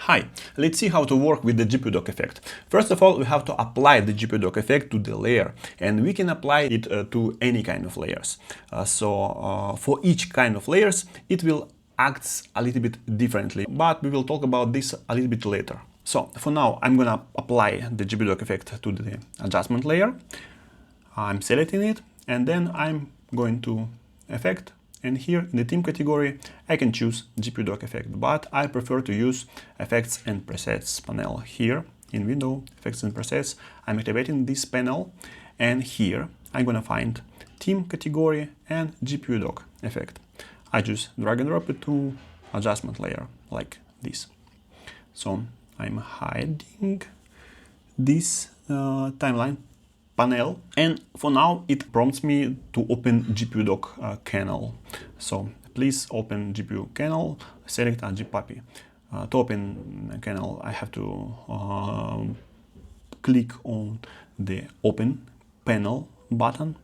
Hi, let's see how to work with the GPUDog effect. First of all, we have to apply the GPUDog effect to the layer, and we can apply it to any kind of layers. For each kind of layers, it will act a little bit differently, but we will talk about this a little bit later. So for now, I'm gonna apply the GPUDog effect to the adjustment layer. I'm selecting it, and then I'm going to Effect. And here in the theme category, I can choose GPUDog effect, but I prefer to use Effects and Presets panel. Here in Window, Effects and Presets, I'm activating this panel, and here I'm gonna find Theme category and GPUDog effect. I just drag and drop it to adjustment layer like this. So I'm hiding this timeline panel, and for now it prompts me to open GPUDog Kennel. So please open GPU Kennel, select a GPUppy. To open Kennel, I have to click on the Open Panel button,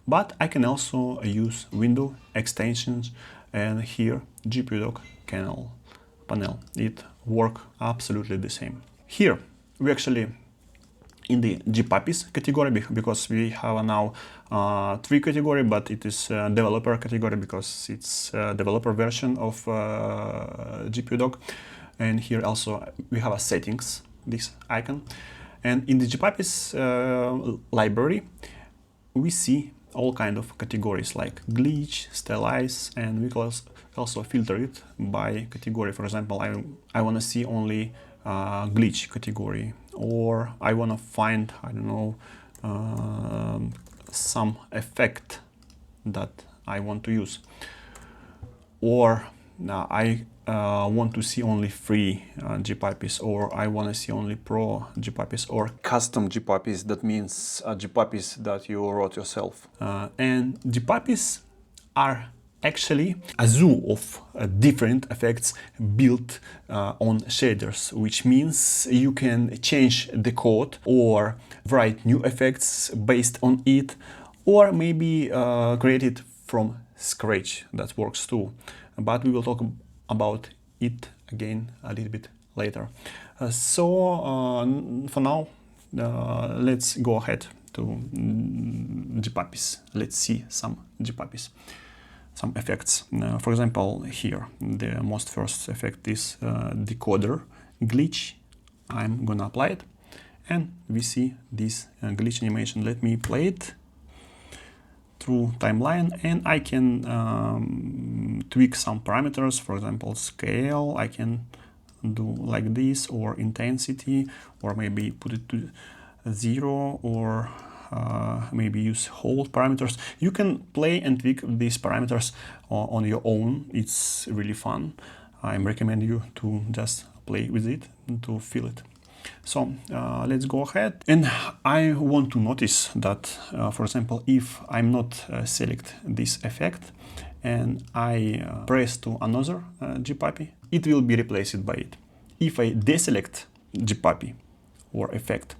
but I can also use Window Extensions, and here GPUDog Kennel panel. It works absolutely the same. Here we actually in the GPUppies category, because we have now 3 category, but it is developer category because it's a developer version of GPUDog. And here also we have a settings, this icon. And in the GPUppies library, we see all kind of categories like glitch, stylize, and we can also filter it by category. For example, I want to see only glitch category, or I want to find, I don't know, some effect that I want to use, or I want to see only free GPUppies, or I want to see only pro GPUppies, or custom GPUppies. That means GPUppies that you wrote yourself. And GPUppies are actually a zoo of different effects built on shaders, which means you can change the code or write new effects based on it, or maybe create it from scratch. That works too, but we will talk about it again a little bit later. For now, let's go ahead to GPUppies. Let's see some GPUppies. Some effects. For example, here the most first effect is decoder glitch. I'm gonna apply it, and we see this glitch animation. Let me play it through timeline, and I can tweak some parameters. For example, scale, I can do like this, or intensity, or maybe put it to 0, or maybe use hold parameters. You can play and tweak these parameters on your own. It's really fun. I recommend you to just play with it to feel it. So let's go ahead, and I want to notice that, for example, if I'm not select this effect and I press to another GPUppy, it will be replaced by it. If I deselect GPUppy or effect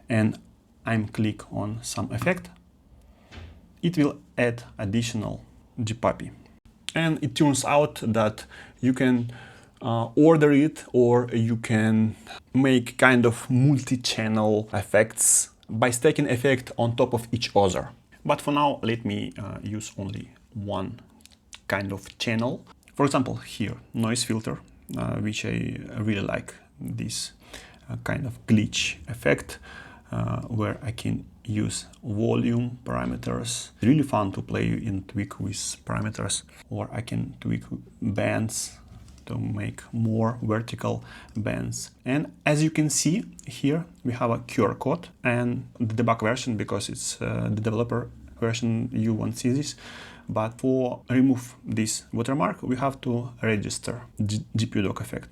and I'm click on some effect, it will add additional GPUppy. And it turns out that you can order it, or you can make kind of multi-channel effects by stacking effect on top of each other. But for now, let me use only one kind of channel. For example, here, noise filter, which I really like, this kind of glitch effect, where I can use volume parameters. Really fun to play and tweak with parameters, or I can tweak bands to make more vertical bands. And as you can see here, we have a QR code and the debug version, because it's the developer version, you won't see this. But for remove this watermark, we have to register GPUDog effect.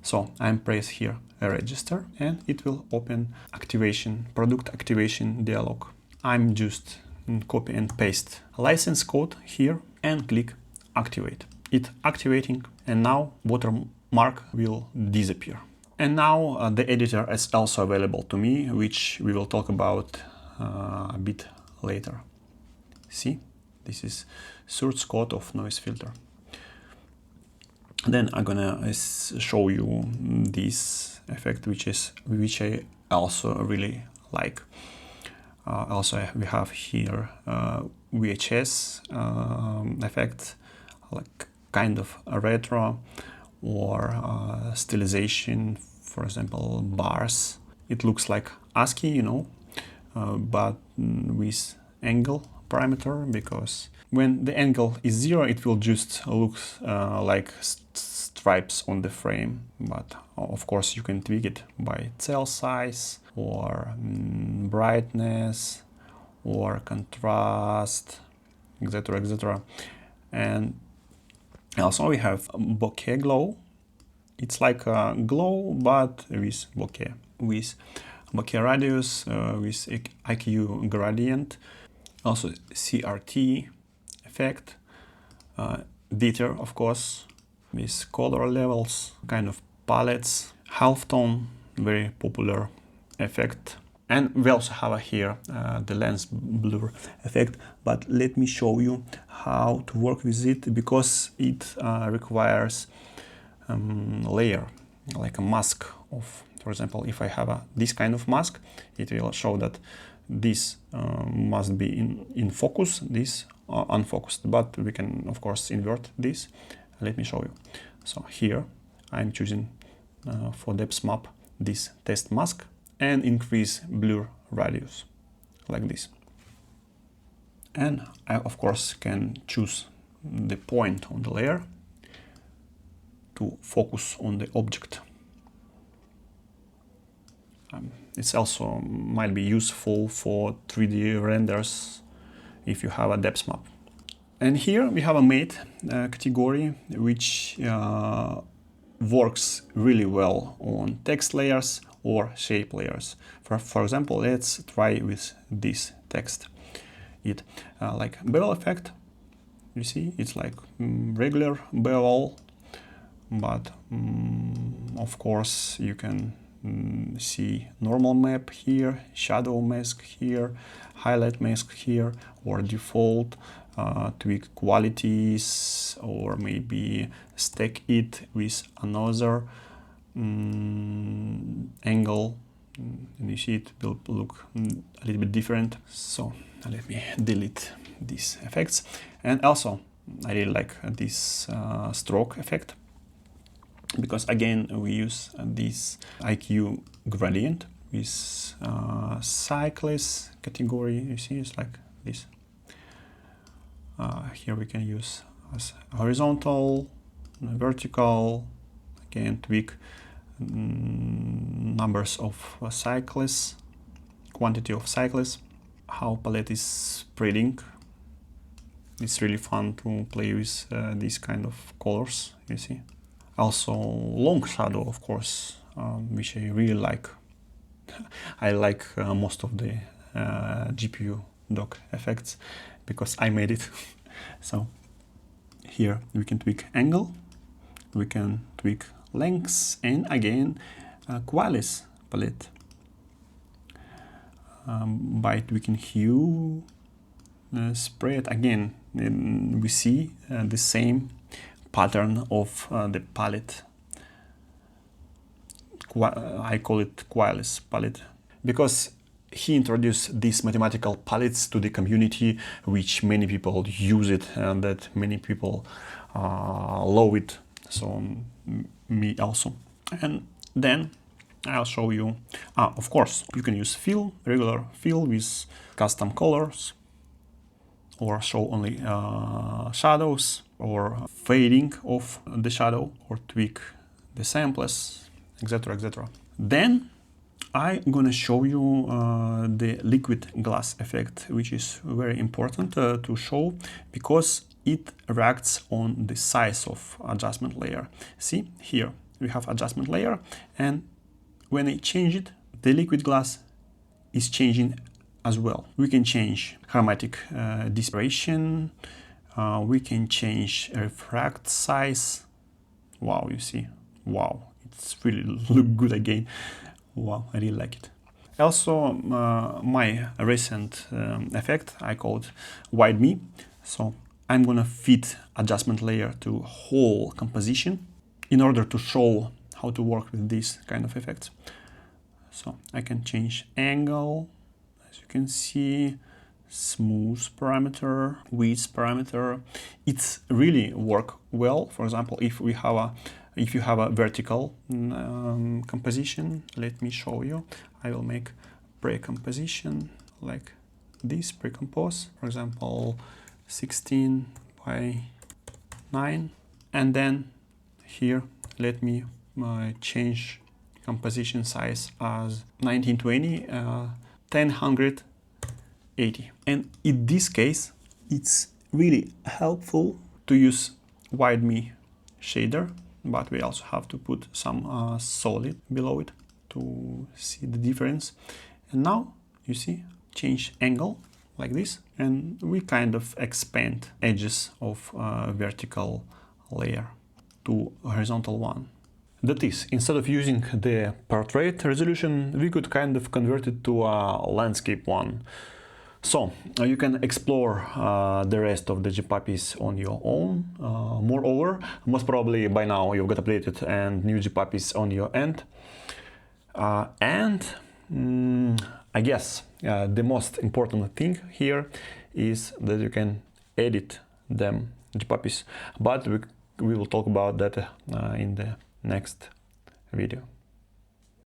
So I'm press here register, and it will open activation, product activation dialog. I'm just copy and paste license code here and click activate. It activating, and now watermark will disappear. And now the editor is also available to me, which we will talk about a bit later. See, this is source code of noise filter. Then I'm gonna show you this effect, which I also really like. Also, we have here VHS effect, like kind of a retro, or stylization, for example, bars. It looks like ASCII, you know, but with angle parameter, because when the angle is 0, it will just look like stripes on the frame. But of course, you can tweak it by cell size, or brightness, or contrast, etc., etc. And also we have bokeh glow. It's like a glow, but with bokeh, with bokeh radius, with IQ gradient, also CRT effect, Dither, of course, with color levels, kind of palettes, halftone, very popular effect. And we also have here the lens blur effect, but let me show you how to work with it, because it requires layer, like a mask of, for example, if I have this kind of mask, it will show that this must be in focus, this unfocused, but we can of course invert this. Let me show you. So here I'm choosing for depth map this test mask and increase blur radius like this. And I of course can choose the point on the layer to focus on the object. It's also might be useful for 3D renders if you have a depth map. And here we have a mate category, which works really well on text layers or shape layers. For example, let's try with this text. It like bevel effect. You see, it's like regular bevel, but of course you can see normal map here, shadow mask here, highlight mask here, or default, tweak qualities, or maybe stack it with another angle, and you see it will look a little bit different. So let me delete these effects. And also I really like this stroke effect, because again we use this IQ gradient with cyclist category. You see, it's like this. Here we can use as horizontal, vertical, again tweak numbers of cyclists, quantity of cyclists, how palette is spreading. It's really fun to play with these kind of colors, you see. Also long shadow, of course, which I really like. I like most of the GPUDog effects because I made it. So here we can tweak angle, we can tweak lengths, and again Quilez palette. By tweaking hue, spread, again we see the same pattern of the palette. I call it Quilez palette because he introduced these mathematical palettes to the community, which many people use it and that many people love it. So me also. And then I'll show you, of course, you can use fill, regular fill with custom colors, or show only shadows, or fading of the shadow, or tweak the samples, etc., etc. Then I'm gonna show you the liquid glass effect, which is very important to show because it reacts on the size of adjustment layer. See, here we have adjustment layer, and when I change it, the liquid glass is changing as well. We can change chromatic dispersion, we can change refract size. Wow, you see, wow, it's really look good again. Wow, I really like it. Also, my recent effect, I call it wide me. So I'm gonna fit adjustment layer to whole composition. in order to show how to work with these kind of effects. So I can change angle, as you can see, smooth parameter, width parameter. It's really work well. For example, if you have a vertical composition, let me show you. I will make pre-composition like this, pre-compose, for example, 16 by 9, and then here let me change composition size as 1920, 1080. And in this case, it's really helpful to use WideMe shader, but we also have to put some solid below it to see the difference. And now you see, change angle like this, and we kind of expand edges of vertical layer to horizontal one. That is, instead of using the portrait resolution, we could kind of convert it to a landscape one. So you can explore the rest of the GPUppies on your own. Moreover, most probably by now you've got updated and new GPUppies on your end. I guess the most important thing here is that you can edit them GPUppies, but we will talk about that in the next video.